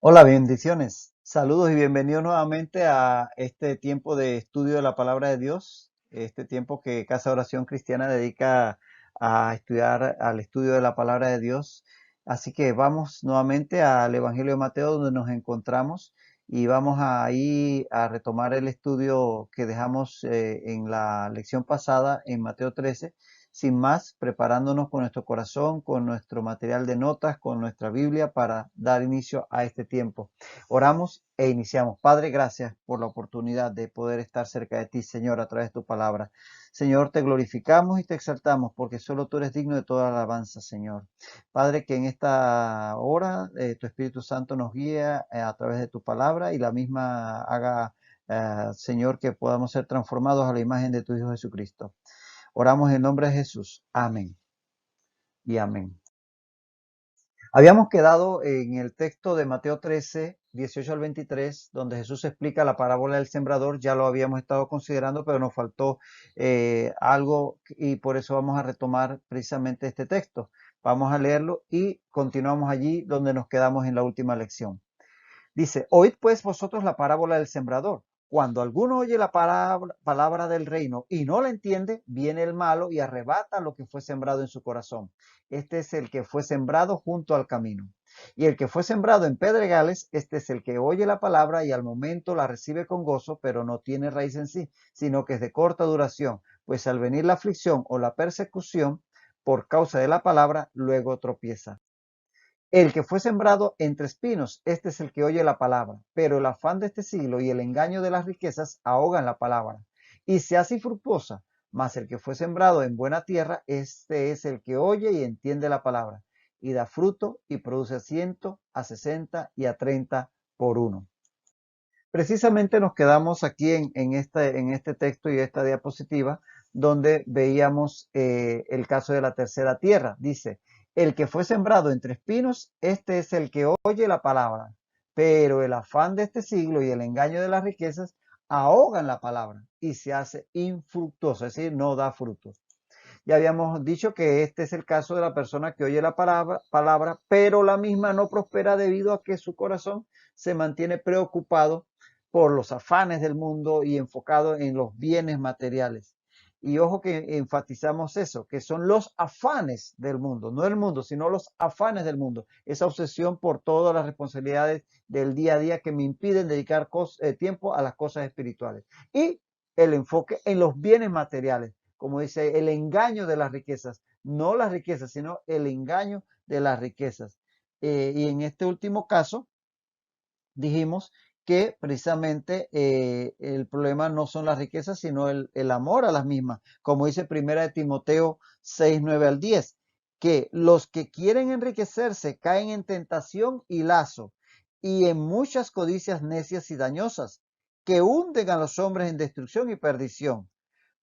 Hola, bendiciones. Saludos y bienvenidos nuevamente a este tiempo de estudio de la palabra de Dios, este tiempo que Casa Oración Cristiana dedica a estudiar al estudio de la palabra de Dios. Así que vamos nuevamente al Evangelio de Mateo donde nos encontramos y vamos ahí a retomar el estudio que dejamos en la lección pasada en Mateo 13. Sin más, preparándonos con nuestro corazón, con nuestro material de notas, con nuestra Biblia para dar inicio a este tiempo. Oramos e iniciamos. Padre, gracias por la oportunidad de poder estar cerca de ti, Señor, a través de tu palabra. Señor, te glorificamos y te exaltamos porque solo tú eres digno de toda alabanza, Señor. Padre, que en esta hora tu Espíritu Santo nos guíe a través de tu palabra y la misma haga, Señor, que podamos ser transformados a la imagen de tu Hijo Jesucristo. Oramos en nombre de Jesús. Amén y amén. Habíamos quedado en el texto de Mateo 13, 18 al 23, donde Jesús explica la parábola del sembrador. Ya lo habíamos estado considerando, pero nos faltó algo y por eso vamos a retomar precisamente este texto. Vamos a leerlo y continuamos allí donde nos quedamos en la última lección. Dice, oíd pues vosotros la parábola del sembrador. Cuando alguno oye la palabra del reino y no la entiende, viene el malo y arrebata lo que fue sembrado en su corazón. Este es el que fue sembrado junto al camino. Y el que fue sembrado en pedregales, este es el que oye la palabra y al momento la recibe con gozo, pero no tiene raíz en sí, sino que es de corta duración, pues al venir la aflicción o la persecución por causa de la palabra, luego tropieza. El que fue sembrado entre espinos, este es el que oye la palabra, pero el afán de este siglo y el engaño de las riquezas ahogan la palabra y se hace infructuosa. Mas el que fue sembrado en buena tierra, este es el que oye y entiende la palabra y da fruto y produce a 100, a 60 y a 30 por uno. Precisamente nos quedamos aquí en este texto y esta diapositiva donde veíamos el caso de la tercera tierra. Dice, el que fue sembrado entre espinos, este es el que oye la palabra, pero el afán de este siglo y el engaño de las riquezas ahogan la palabra y se hace infructuosa, es decir, no da frutos. Ya habíamos dicho que este es el caso de la persona que oye la palabra, pero la misma no prospera debido a que su corazón se mantiene preocupado por los afanes del mundo y enfocado en los bienes materiales. Y ojo que enfatizamos eso, que son los afanes del mundo, no el mundo, sino los afanes del mundo. Esa obsesión por todas las responsabilidades del día a día que me impiden dedicar tiempo a las cosas espirituales. Y el enfoque en los bienes materiales, como dice, el engaño de las riquezas, no las riquezas, sino el engaño de las riquezas. Y en este último caso, dijimos que precisamente el problema no son las riquezas, sino el amor a las mismas, como dice Primera de Timoteo 6, 9 al 10, que los que quieren enriquecerse caen en tentación y lazo, y en muchas codicias necias y dañosas, que hunden a los hombres en destrucción y perdición.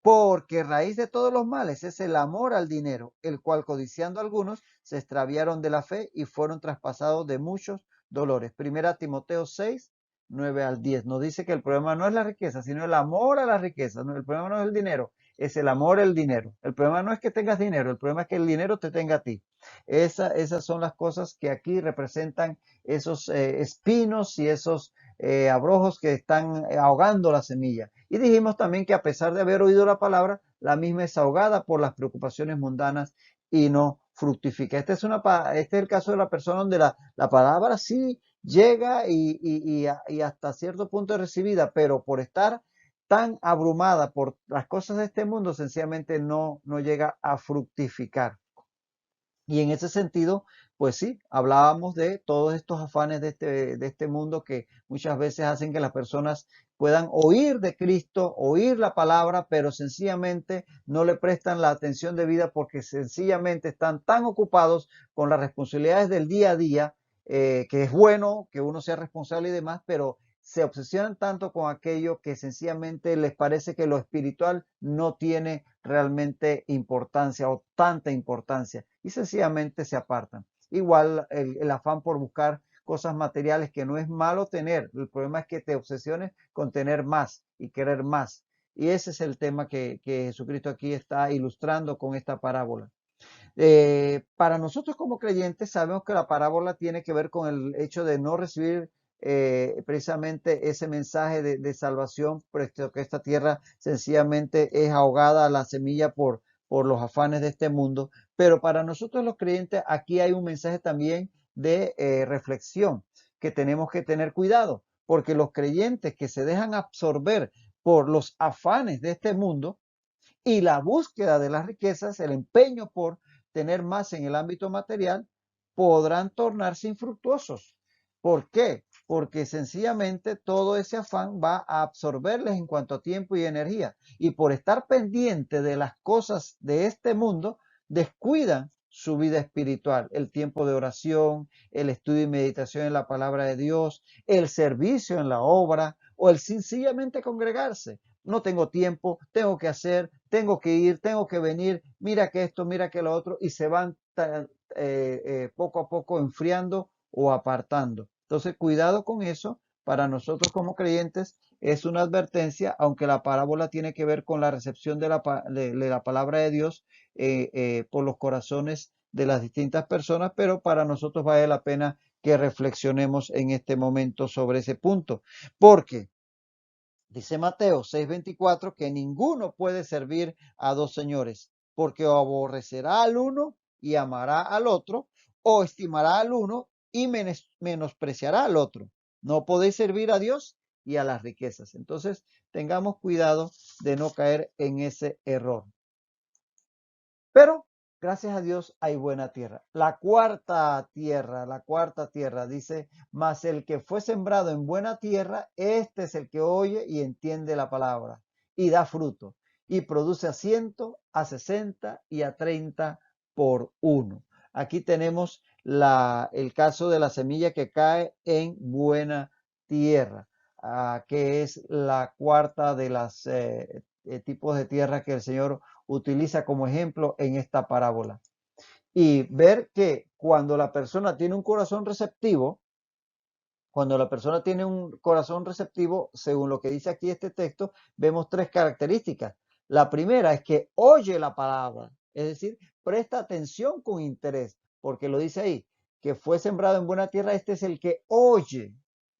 Porque raíz de todos los males es el amor al dinero, el cual codiciando algunos se extraviaron de la fe y fueron traspasados de muchos dolores. Primera Timoteo 6, 9 al 10. Nos dice que el problema no es la riqueza, sino el amor a la riqueza. No, el problema no es el dinero, es el amor al dinero. El problema no es que tengas dinero, el problema es que el dinero te tenga a ti. Esas son las cosas que aquí representan esos espinos y esos abrojos que están ahogando la semilla. Y dijimos también que a pesar de haber oído la palabra, la misma es ahogada por las preocupaciones mundanas y no fructifica. Este es el caso de la persona donde la palabra sí llega y hasta cierto punto es recibida, pero por estar tan abrumada por las cosas de este mundo, sencillamente no llega a fructificar. Y en ese sentido, pues sí, hablábamos de todos estos afanes de este mundo que muchas veces hacen que las personas puedan oír de Cristo, oír la palabra, pero sencillamente no le prestan la atención debida porque sencillamente están tan ocupados con las responsabilidades del día a día, que es bueno que uno sea responsable y demás, pero se obsesionan tanto con aquello que sencillamente les parece que lo espiritual no tiene realmente importancia o tanta importancia y sencillamente se apartan. Igual el afán por buscar cosas materiales que no es malo tener, el problema es que te obsesiones con tener más y querer más. Y ese es el tema que Jesucristo aquí está ilustrando con esta parábola. Para nosotros como creyentes sabemos que la parábola tiene que ver con el hecho de no recibir precisamente ese mensaje de salvación, puesto que esta tierra sencillamente es ahogada a la semilla por los afanes de este mundo. Pero para nosotros los creyentes aquí hay un mensaje también de reflexión, que tenemos que tener cuidado, porque los creyentes que se dejan absorber por los afanes de este mundo, y la búsqueda de las riquezas, el empeño por tener más en el ámbito material, podrán tornarse infructuosos. ¿Por qué? Porque sencillamente todo ese afán va a absorberles en cuanto a tiempo y energía. Y por estar pendiente de las cosas de este mundo, descuidan su vida espiritual, el tiempo de oración, el estudio y meditación en la palabra de Dios, el servicio en la obra o el sencillamente congregarse. No tengo tiempo, tengo que hacer, tengo que ir, tengo que venir, mira que esto, mira que lo otro, y se van poco a poco enfriando o apartando. Entonces, cuidado con eso. Para nosotros como creyentes es una advertencia, aunque la parábola tiene que ver con la recepción de la palabra de Dios por los corazones de las distintas personas, pero para nosotros vale la pena que reflexionemos en este momento sobre ese punto. Porque dice Mateo 6:24 que ninguno puede servir a dos señores, porque o aborrecerá al uno y amará al otro, o estimará al uno y menospreciará al otro. No podéis servir a Dios y a las riquezas. Entonces, tengamos cuidado de no caer en ese error. Pero gracias a Dios hay buena tierra. La cuarta tierra dice, mas el que fue sembrado en buena tierra, este es el que oye y entiende la palabra y da fruto y produce a 100, a 60 y a 30 por uno. Aquí tenemos el caso de la semilla que cae en buena tierra, que es la cuarta de las tipos de tierra que el Señor utiliza como ejemplo en esta parábola. Y ver que cuando la persona tiene un corazón receptivo, según lo que dice aquí este texto, vemos tres características. La primera es que oye la palabra, es decir, presta atención con interés, porque lo dice ahí, que fue sembrado en buena tierra, este es el que oye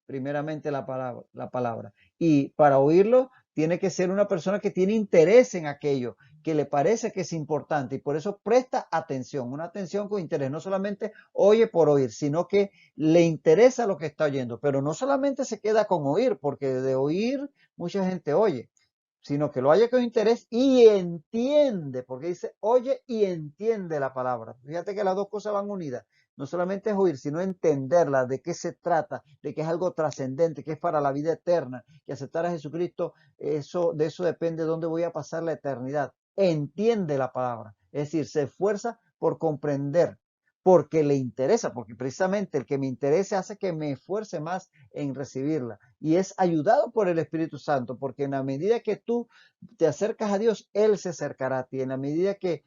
primeramente la palabra. Y para oírlo, tiene que ser una persona que tiene interés en aquello, que le parece que es importante y por eso presta atención, una atención con interés, no solamente oye por oír, sino que le interesa lo que está oyendo, pero no solamente se queda con oír, porque de oír mucha gente oye, sino que lo oye con interés y entiende, porque dice oye y entiende la palabra. Fíjate que las dos cosas van unidas. No solamente es oír, sino entenderla, de qué se trata, de que es algo trascendente, que es para la vida eterna, que aceptar a Jesucristo, de eso depende de dónde voy a pasar la eternidad. Entiende la palabra, es decir, se esfuerza por comprender, porque le interesa, porque precisamente el que me interese hace que me esfuerce más en recibirla. Y es ayudado por el Espíritu Santo, porque en la medida que tú te acercas a Dios, Él se acercará a ti. En la medida que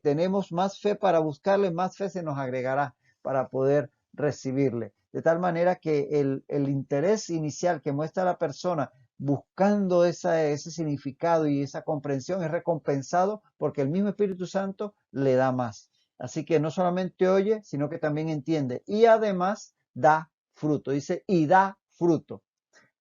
tenemos más fe para buscarle, más fe se nos agregará para poder recibirle. De tal manera que el interés inicial que muestra la persona buscando ese significado y esa comprensión es recompensado porque el mismo Espíritu Santo le da más. Así que no solamente oye, sino que también entiende y además da fruto. Dice, y da fruto.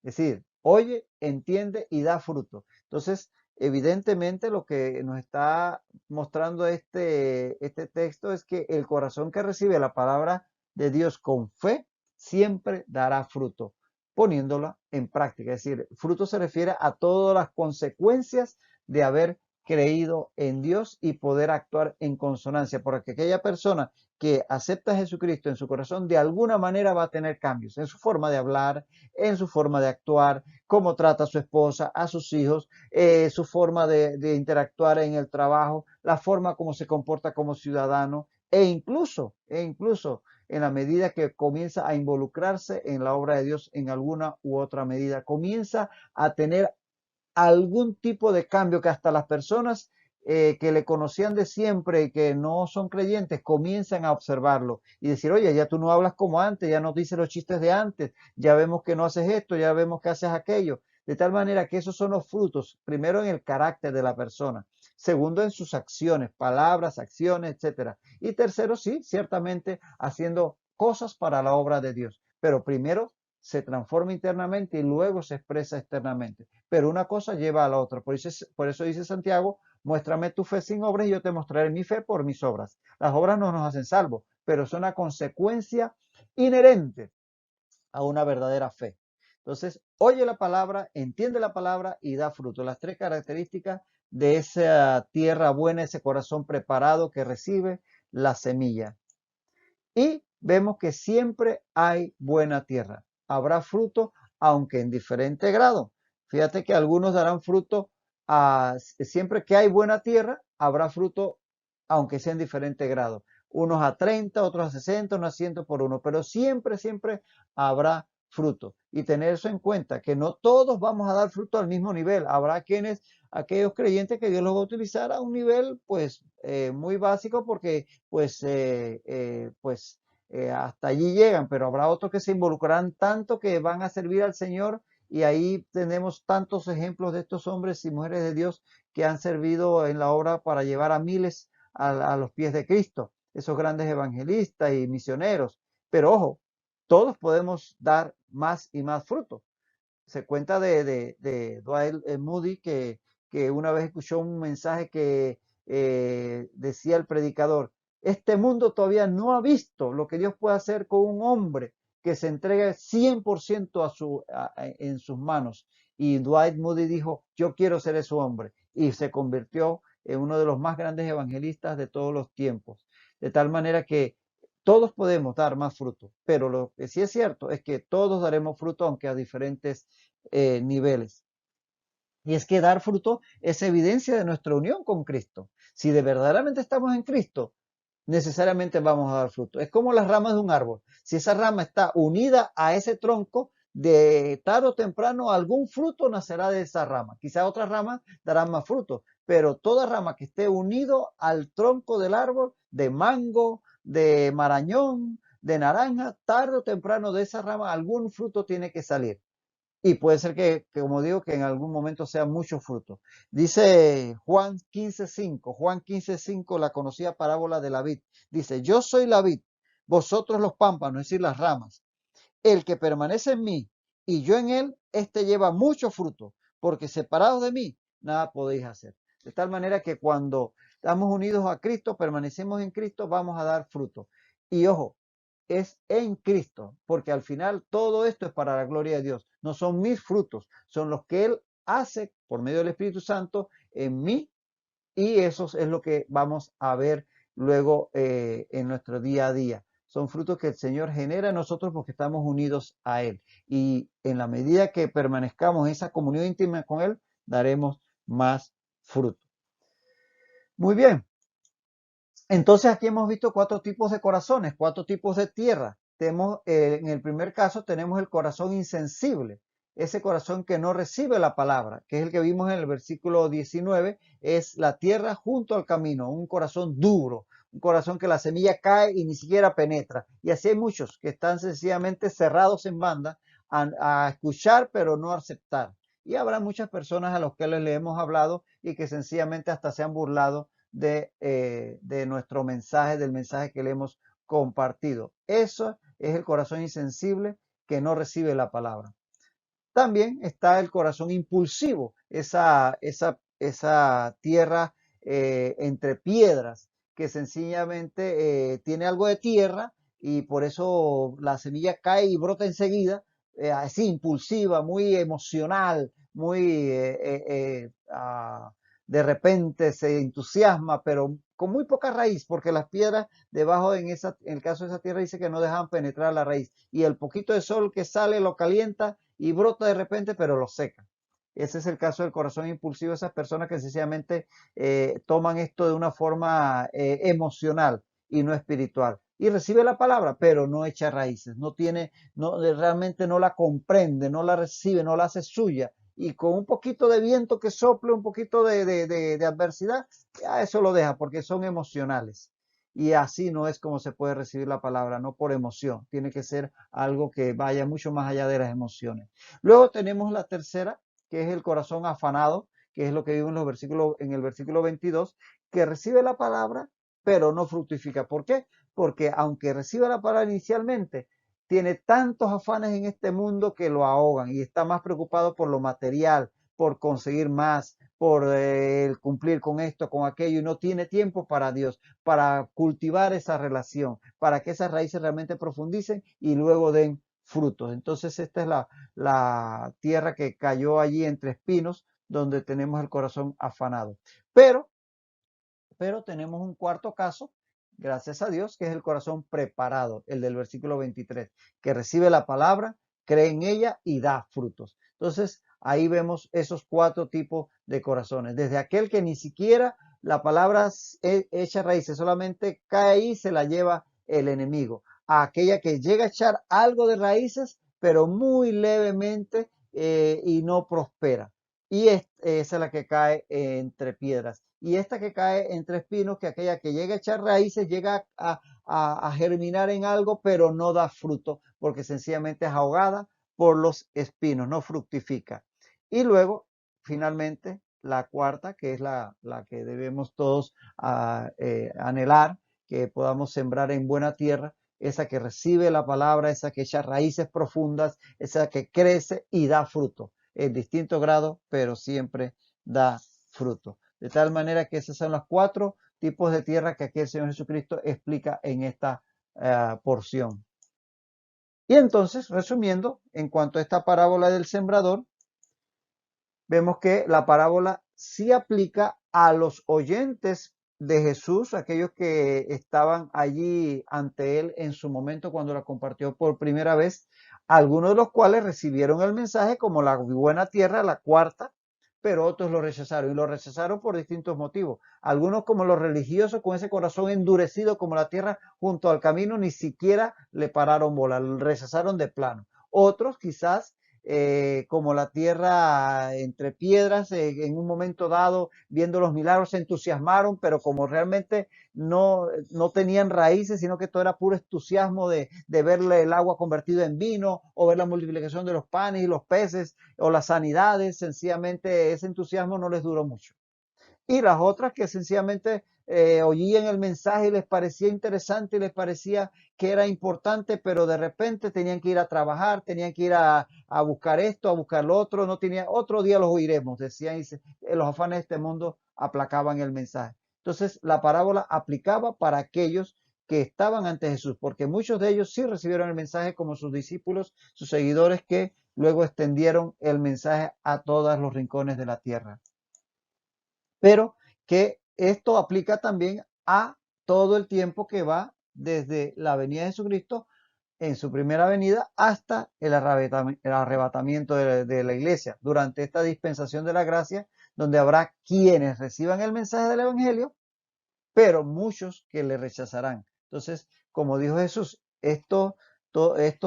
Es decir, oye, entiende y da fruto. Entonces, evidentemente lo que nos está mostrando este texto es que el corazón que recibe la palabra de Dios con fe siempre dará fruto, poniéndola en práctica. Es decir, fruto se refiere a todas las consecuencias de haber creído en Dios y poder actuar en consonancia, porque aquella persona que acepta a Jesucristo en su corazón de alguna manera va a tener cambios en su forma de hablar, en su forma de actuar, cómo trata a su esposa, a sus hijos, su forma de interactuar en el trabajo, la forma como se comporta como ciudadano e incluso en la medida que comienza a involucrarse en la obra de Dios en alguna u otra medida, comienza a tener algún tipo de cambio que hasta las personas que le conocían de siempre y que no son creyentes comienzan a observarlo y decir, oye, ya tú no hablas como antes, ya no dices los chistes de antes, ya vemos que no haces esto, ya vemos que haces aquello. De tal manera que esos son los frutos, primero en el carácter de la persona, Segundo, en sus acciones, palabras, acciones, etcétera. Y tercero, sí, ciertamente haciendo cosas para la obra de Dios. Pero primero se transforma internamente y luego se expresa externamente. Pero una cosa lleva a la otra. Por eso dice Santiago, muéstrame tu fe sin obras y yo te mostraré mi fe por mis obras. Las obras no nos hacen salvos, pero son una consecuencia inherente a una verdadera fe. Entonces, oye la palabra, entiende la palabra y da fruto. Las tres características de esa tierra buena, ese corazón preparado que recibe la semilla. Y vemos que siempre hay buena tierra. Habrá fruto, aunque en diferente grado. Fíjate que algunos darán fruto siempre que hay buena tierra, habrá fruto, aunque sea en diferente grado. Unos a 30, otros a 60, unos a 100 por uno. Pero siempre, siempre habrá fruto. Y tener eso en cuenta, que no todos vamos a dar fruto al mismo nivel. Habrá aquellos creyentes que Dios los va a utilizar a un nivel, pues, muy básico porque hasta allí llegan, pero habrá otros que se involucrarán tanto que van a servir al Señor y ahí tenemos tantos ejemplos de estos hombres y mujeres de Dios que han servido en la obra para llevar a miles a los pies de Cristo, esos grandes evangelistas y misioneros. Pero ojo, todos podemos dar más y más fruto. Se cuenta de Dwight Moody que una vez escuchó un mensaje que decía el predicador, este mundo todavía no ha visto lo que Dios puede hacer con un hombre que se entregue 100% en sus manos. Y Dwight Moody dijo, yo quiero ser ese hombre. Y se convirtió en uno de los más grandes evangelistas de todos los tiempos. De tal manera que todos podemos dar más fruto, pero lo que sí es cierto es que todos daremos fruto, aunque a diferentes niveles. Y es que dar fruto es evidencia de nuestra unión con Cristo. Si de verdaderamente estamos en Cristo, necesariamente vamos a dar fruto. Es como las ramas de un árbol. Si esa rama está unida a ese tronco, de tarde o temprano algún fruto nacerá de esa rama. Quizá otras ramas darán más fruto, pero toda rama que esté unido al tronco del árbol, de mango, de marañón, de naranja, tarde o temprano de esa rama algún fruto tiene que salir. Y puede ser como digo, que en algún momento sea mucho fruto. Dice Juan 15:5, Juan 15:5, la conocida parábola de la vid. Dice, yo soy la vid, vosotros los pámpanos, es decir, las ramas. El que permanece en mí y yo en él, este lleva mucho fruto, porque separados de mí, nada podéis hacer. De tal manera que cuando estamos unidos a Cristo, permanecemos en Cristo, vamos a dar fruto. Y ojo, es en Cristo, porque al final todo esto es para la gloria de Dios. No son mis frutos, son los que Él hace por medio del Espíritu Santo en mí, y eso es lo que vamos a ver luego en nuestro día a día. Son frutos que el Señor genera en nosotros porque estamos unidos a Él. Y en la medida que permanezcamos en esa comunión íntima con Él, daremos más fruto. Muy bien. Entonces aquí hemos visto cuatro tipos de corazones, cuatro tipos de tierra. En el primer caso tenemos el corazón insensible, ese corazón que no recibe la palabra, que es el que vimos en el versículo 19, es la tierra junto al camino, un corazón duro, un corazón que la semilla cae y ni siquiera penetra. Y así hay muchos que están sencillamente cerrados en banda a escuchar pero no a aceptar. Y habrá muchas personas a las que le hemos hablado y que sencillamente hasta se han burlado de nuestro mensaje, del mensaje que le hemos compartido. Eso es el corazón insensible que no recibe la palabra. También está el corazón impulsivo, esa tierra entre piedras que sencillamente tiene algo de tierra y por eso la semilla cae y brota enseguida, así impulsiva, muy emocional, muy de repente se entusiasma, pero con muy poca raíz, porque las piedras debajo en el caso de esa tierra dice que no dejan penetrar la raíz y el poquito de sol que sale lo calienta y brota de repente, pero lo seca. Ese es el caso del corazón impulsivo, esas personas que sencillamente toman esto de una forma emocional y no espiritual. Y recibe la palabra, pero no echa raíces, realmente no la comprende, no la recibe, no la hace suya. Y con un poquito de viento que sople, un poquito de adversidad, ya eso lo deja porque son emocionales. Y así no es como se puede recibir la palabra, no por emoción. Tiene que ser algo que vaya mucho más allá de las emociones. Luego tenemos la tercera, que es el corazón afanado, que es lo que vimos en los versículos, en el versículo 22, que recibe la palabra, pero no fructifica. ¿Por qué? Porque aunque recibe la palabra inicialmente, tiene tantos afanes en este mundo que lo ahogan y está más preocupado por lo material, por conseguir más, por cumplir con esto, con aquello, y no tiene tiempo para Dios, para cultivar esa relación, para que esas raíces realmente profundicen y luego den frutos. Entonces esta es la tierra que cayó allí entre espinos, donde tenemos el corazón afanado. Pero tenemos un cuarto caso, gracias a Dios, que es el corazón preparado, el del versículo 23, que recibe la palabra, cree en ella y da frutos. Entonces, ahí vemos esos cuatro tipos de corazones. Desde aquel que ni siquiera la palabra echa raíces, solamente cae ahí y se la lleva el enemigo. A aquella que llega a echar algo de raíces, pero muy levemente y no prospera. Y esa es la que cae entre piedras. Y esta que cae entre espinos, que aquella que llega a echar raíces, llega a germinar en algo, pero no da fruto, porque sencillamente es ahogada por los espinos, no fructifica. Y luego, finalmente, la cuarta, que es la que debemos todos anhelar, que podamos sembrar en buena tierra, esa que recibe la palabra, esa que echa raíces profundas, esa que crece y da fruto en distinto grado, pero siempre da fruto. De tal manera que esos son los cuatro tipos de tierra que aquí el Señor Jesucristo explica en esta porción. Y entonces, resumiendo, en cuanto a esta parábola del sembrador, vemos que la parábola sí aplica a los oyentes de Jesús, aquellos que estaban allí ante él en su momento cuando la compartió por primera vez, algunos de los cuales recibieron el mensaje como la buena tierra, la cuarta, pero otros lo rechazaron y lo rechazaron por distintos motivos. Algunos como los religiosos con ese corazón endurecido como la tierra junto al camino, ni siquiera le pararon bola, lo rechazaron de plano. Otros quizás como la tierra entre piedras, en un momento dado, viendo los milagros, se entusiasmaron, pero como realmente no tenían raíces, sino que todo era puro entusiasmo de ver el agua convertida en vino, o ver la multiplicación de los panes y los peces, o las sanidades, sencillamente ese entusiasmo no les duró mucho. Y las otras que sencillamente oían el mensaje y les parecía interesante y les parecía que era importante, pero de repente tenían que ir a trabajar, tenían que ir a buscar esto, a buscar lo otro, no tenía, otro día los oiremos, decían, y los afanes de este mundo aplacaban el mensaje. Entonces la parábola aplicaba para aquellos que estaban ante Jesús, porque muchos de ellos sí recibieron el mensaje como sus discípulos, sus seguidores, que luego extendieron el mensaje a todos los rincones de la tierra. Pero que esto aplica también a todo el tiempo que va desde la venida de Jesucristo en su primera venida hasta el arrebatamiento de la iglesia, durante esta dispensación de la gracia, donde habrá quienes reciban el mensaje del Evangelio, pero muchos que le rechazarán. Entonces, como dijo Jesús, estos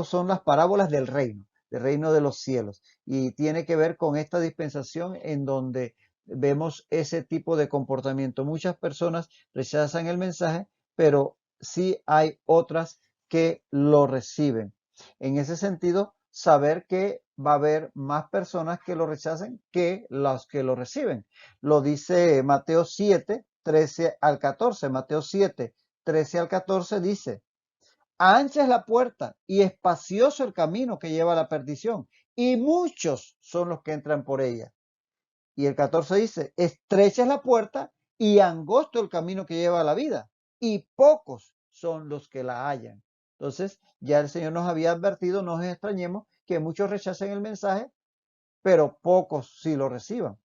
son las parábolas del reino de los cielos, y tiene que ver con esta dispensación en donde vemos ese tipo de comportamiento. Muchas personas rechazan el mensaje, pero sí hay otras que lo reciben. En ese sentido, saber que va a haber más personas que lo rechacen que los que lo reciben. Lo dice Mateo 7, 13 al 14. Mateo 7, 13 al 14 dice: ancha es la puerta y espacioso el camino que lleva a la perdición, y muchos son los que entran por ella. Y el 14 dice: estrecha es la puerta y angosto el camino que lleva a la vida, y pocos son los que la hallan. Entonces, ya el Señor nos había advertido, no nos extrañemos que muchos rechacen el mensaje, pero pocos sí lo reciban.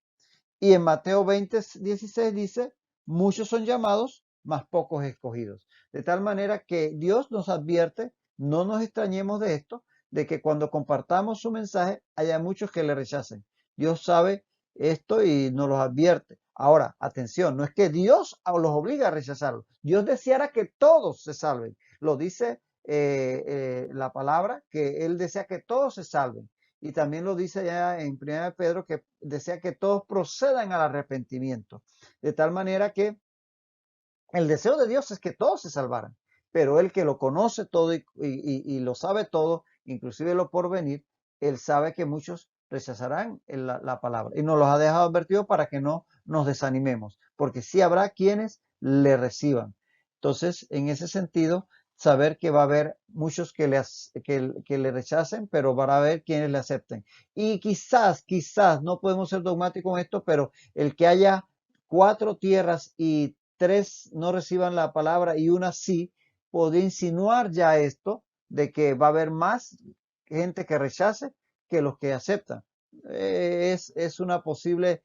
Y en Mateo 20, 16 dice: muchos son llamados, mas pocos escogidos. De tal manera que Dios nos advierte, no nos extrañemos de esto, de que cuando compartamos su mensaje haya muchos que le rechacen. Dios sabe esto y nos lo advierte. Ahora, atención, no es que Dios los obliga a rechazarlo. Dios deseara que todos se salven. Lo dice la palabra, que Él desea que todos se salven. Y también lo dice ya en 1 Pedro, que desea que todos procedan al arrepentimiento. De tal manera que el deseo de Dios es que todos se salvaran, pero Él, que lo conoce todo y lo sabe todo, inclusive lo porvenir, Él sabe que muchos rechazarán la palabra. Y nos los ha dejado advertidos para que no nos desanimemos, porque sí habrá quienes le reciban. Entonces, en ese sentido, saber que va a haber muchos que le rechacen, pero va a haber quienes le acepten. Y quizás, no podemos ser dogmáticos en esto, pero el que haya 4 tierras y 3 no reciban la palabra y una sí, podría insinuar ya esto de que va a haber más gente que rechace que los que aceptan. Es una posible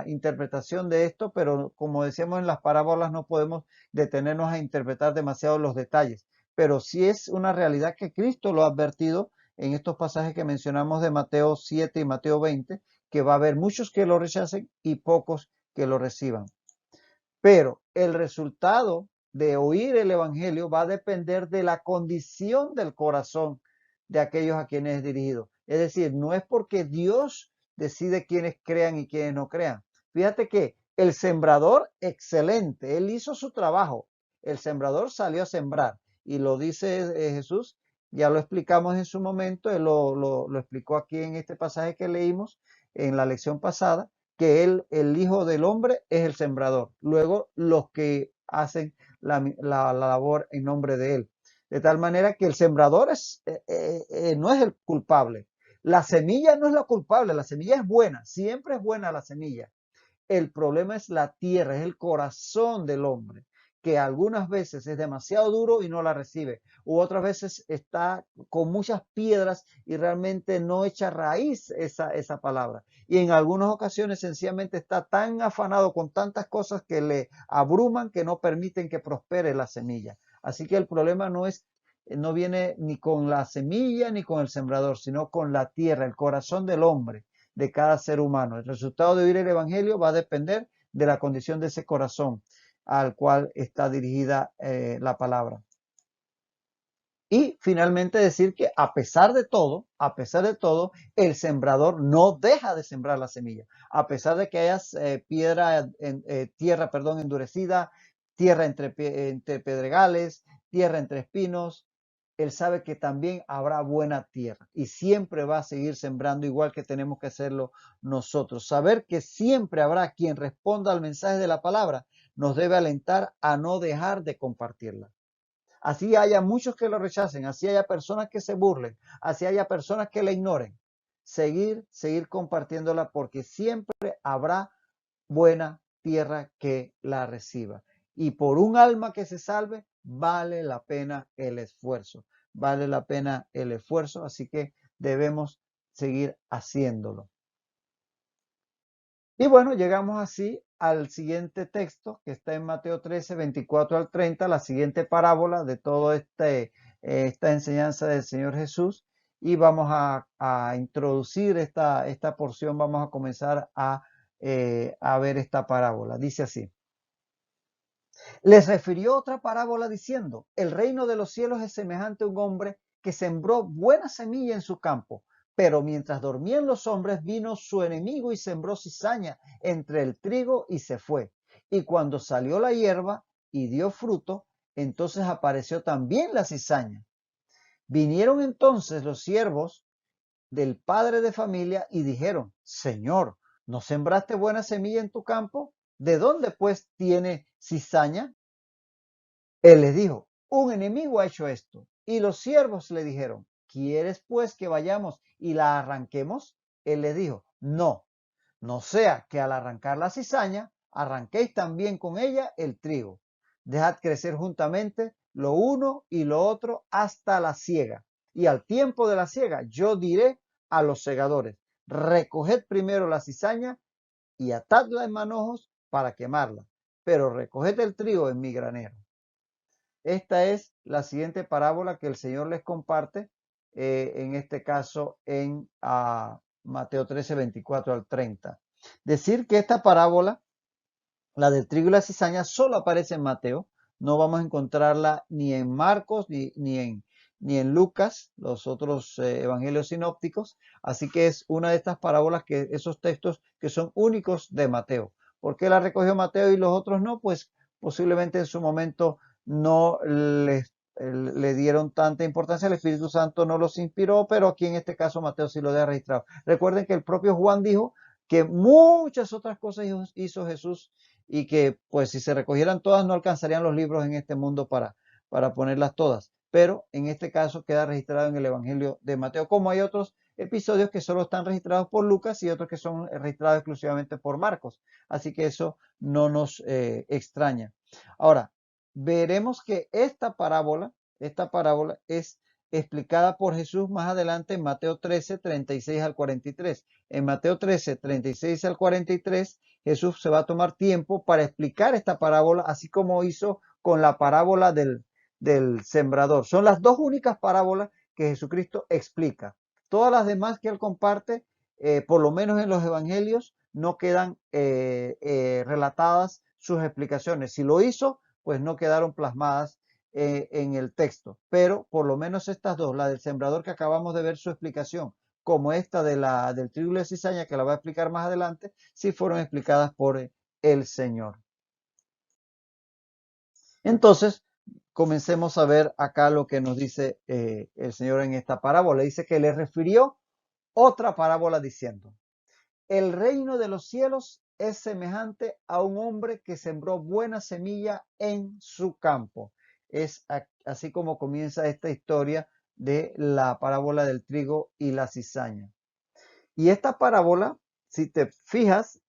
interpretación de esto, pero como decíamos en las parábolas, no podemos detenernos a interpretar demasiado los detalles. Pero sí es una realidad que Cristo lo ha advertido en estos pasajes que mencionamos de Mateo 7 y Mateo 20, que va a haber muchos que lo rechacen y pocos que lo reciban. Pero el resultado de oír el Evangelio va a depender de la condición del corazón de aquellos a quienes es dirigido. Es decir, no es porque Dios decide quiénes crean y quiénes no crean. Fíjate que el sembrador, excelente, él hizo su trabajo. El sembrador salió a sembrar y lo dice Jesús, ya lo explicamos en su momento, él lo explicó aquí en este pasaje que leímos en la lección pasada, que él, el Hijo del Hombre, es el sembrador. Luego, los que hacen la labor en nombre de él. De tal manera que el sembrador no es el culpable. La semilla no es la culpable, la semilla es buena, siempre es buena la semilla. El problema es la tierra, es el corazón del hombre, que algunas veces es demasiado duro y no la recibe, u otras veces está con muchas piedras y realmente no echa raíz esa palabra. Y en algunas ocasiones sencillamente está tan afanado con tantas cosas que le abruman que no permiten que prospere la semilla. Así que el problema no viene ni con la semilla ni con el sembrador, sino con la tierra, el corazón del hombre, de cada ser humano. El resultado de oír el Evangelio va a depender de la condición de ese corazón al cual está dirigida la palabra. Y finalmente decir que a pesar de todo, el sembrador no deja de sembrar la semilla. A pesar de que haya tierra, endurecida, tierra entre pedregales, tierra entre espinos, él sabe que también habrá buena tierra y siempre va a seguir sembrando igual que tenemos que hacerlo nosotros. Saber que siempre habrá quien responda al mensaje de la palabra nos debe alentar a no dejar de compartirla. Así haya muchos que lo rechacen, así haya personas que se burlen, así haya personas que la ignoren. Seguir compartiéndola porque siempre habrá buena tierra que la reciba. Y por un alma que se salve, vale la pena el esfuerzo. Vale la pena el esfuerzo, así que debemos seguir haciéndolo. Y bueno, llegamos así al siguiente texto que está en Mateo 13, 24 al 30, la siguiente parábola de toda esta enseñanza del Señor Jesús. Y vamos a introducir esta porción, vamos a comenzar a ver esta parábola. Dice así. Les refirió otra parábola diciendo, el reino de los cielos es semejante a un hombre que sembró buena semilla en su campo, pero mientras dormían los hombres vino su enemigo y sembró cizaña entre el trigo y se fue. Y cuando salió la hierba y dio fruto, entonces apareció también la cizaña. Vinieron entonces los siervos del padre de familia y dijeron, Señor, ¿no sembraste buena semilla en tu campo? ¿De dónde pues tiene cizaña? Él les dijo, un enemigo ha hecho esto. Y los siervos le dijeron, ¿quieres pues que vayamos y la arranquemos? Él les dijo, no, no sea que al arrancar la cizaña, arranquéis también con ella el trigo. Dejad crecer juntamente lo uno y lo otro hasta la siega. Y al tiempo de la siega, yo diré a los segadores, recoged primero la cizaña y atadla en manojos para quemarla, pero recoged el trigo en mi granero. Esta es la siguiente parábola que el Señor les comparte, en este caso en Mateo 13, 24 al 30. Decir que esta parábola, la del trigo y la cizaña, solo aparece en Mateo. No vamos a encontrarla ni en Marcos ni en Lucas, los otros evangelios sinópticos. Así que es una de estas parábolas, esos textos que son únicos de Mateo. ¿Por qué la recogió Mateo y los otros no? Pues posiblemente en su momento no les le dieron tanta importancia, el Espíritu Santo no los inspiró, pero aquí en este caso Mateo sí lo deja registrado. Recuerden que el propio Juan dijo que muchas otras cosas hizo Jesús y que pues si se recogieran todas no alcanzarían los libros en este mundo para ponerlas todas. Pero en este caso queda registrado en el Evangelio de Mateo, como hay otros episodios que solo están registrados por Lucas y otros que son registrados exclusivamente por Marcos. Así que eso no nos extraña. Ahora, veremos que esta parábola es explicada por Jesús más adelante en Mateo 13, 36 al 43. En Mateo 13, 36 al 43, Jesús se va a tomar tiempo para explicar esta parábola, así como hizo con la parábola del sembrador. Son las dos únicas parábolas que Jesucristo explica. Todas las demás que él comparte, por lo menos en los evangelios, no quedan relatadas sus explicaciones. Si lo hizo, pues no quedaron plasmadas en el texto. Pero por lo menos estas dos, la del sembrador que acabamos de ver su explicación, como esta del trigo y la cizaña, que la va a explicar más adelante, sí fueron explicadas por el Señor. Entonces, comencemos a ver acá lo que nos dice el Señor en esta parábola. Dice que le refirió otra parábola diciendo: el reino de los cielos es semejante a un hombre que sembró buena semilla en su campo. Es así como comienza esta historia de la parábola del trigo y la cizaña. Y esta parábola, si te fijas,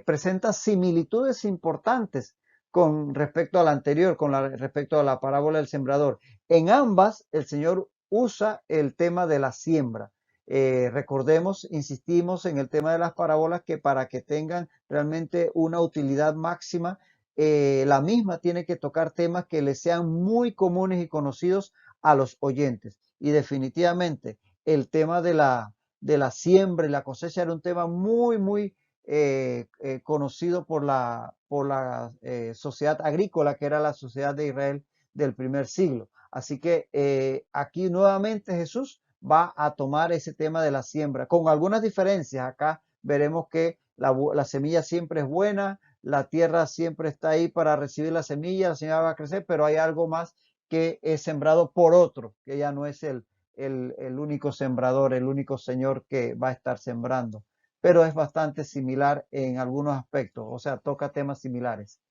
presenta similitudes importantes con respecto a la anterior, respecto a la parábola del sembrador. En ambas, el Señor usa el tema de la siembra. Recordemos, insistimos en el tema de las parábolas, que para que tengan realmente una utilidad máxima, la misma tiene que tocar temas que les sean muy comunes y conocidos a los oyentes. Y definitivamente el tema de la siembra y la cosecha era un tema muy conocido por la sociedad agrícola, que era la sociedad de Israel del primer siglo. Así que aquí nuevamente Jesús va a tomar ese tema de la siembra, con algunas diferencias. Acá veremos que la semilla siempre es buena, la tierra siempre está ahí para recibir la semilla va a crecer, pero hay algo más que es sembrado por otro, que ya no es el único sembrador, el único Señor que va a estar sembrando. Pero es bastante similar en algunos aspectos, o sea, toca temas similares.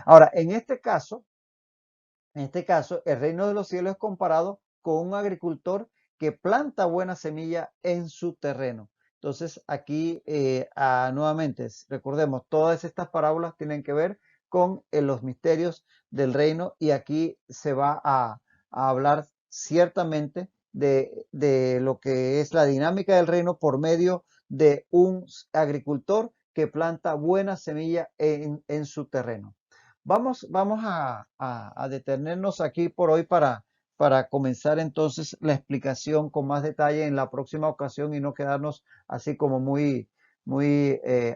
Ahora, en este caso, el reino de los cielos es comparado con un agricultor que planta buena semilla en su terreno. Entonces, aquí nuevamente, recordemos, todas estas parábolas tienen que ver con los misterios del reino y aquí se va a hablar ciertamente de lo que es la dinámica del reino por medio de un agricultor que planta buena semilla en su terreno. Vamos a detenernos aquí por hoy para comenzar entonces la explicación con más detalle en la próxima ocasión y no quedarnos así como muy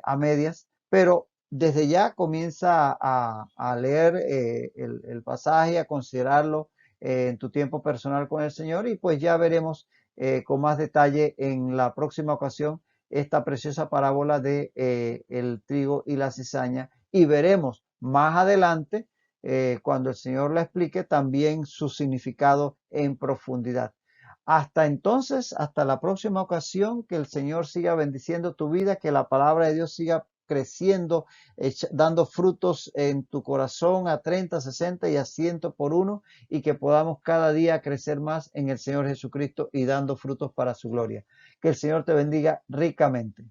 a medias. Pero desde ya comienza a leer el pasaje, a considerarlo en tu tiempo personal con el Señor y pues ya veremos con más detalle en la próxima ocasión esta preciosa parábola de el trigo y la cizaña y veremos más adelante, cuando el Señor la explique, también su significado en profundidad. Hasta entonces, hasta la próxima ocasión, que el Señor siga bendiciendo tu vida, que la palabra de Dios siga creciendo, dando frutos en tu corazón a 30, 60 y a 100 por uno, y que podamos cada día crecer más en el Señor Jesucristo y dando frutos para su gloria. Que el Señor te bendiga ricamente.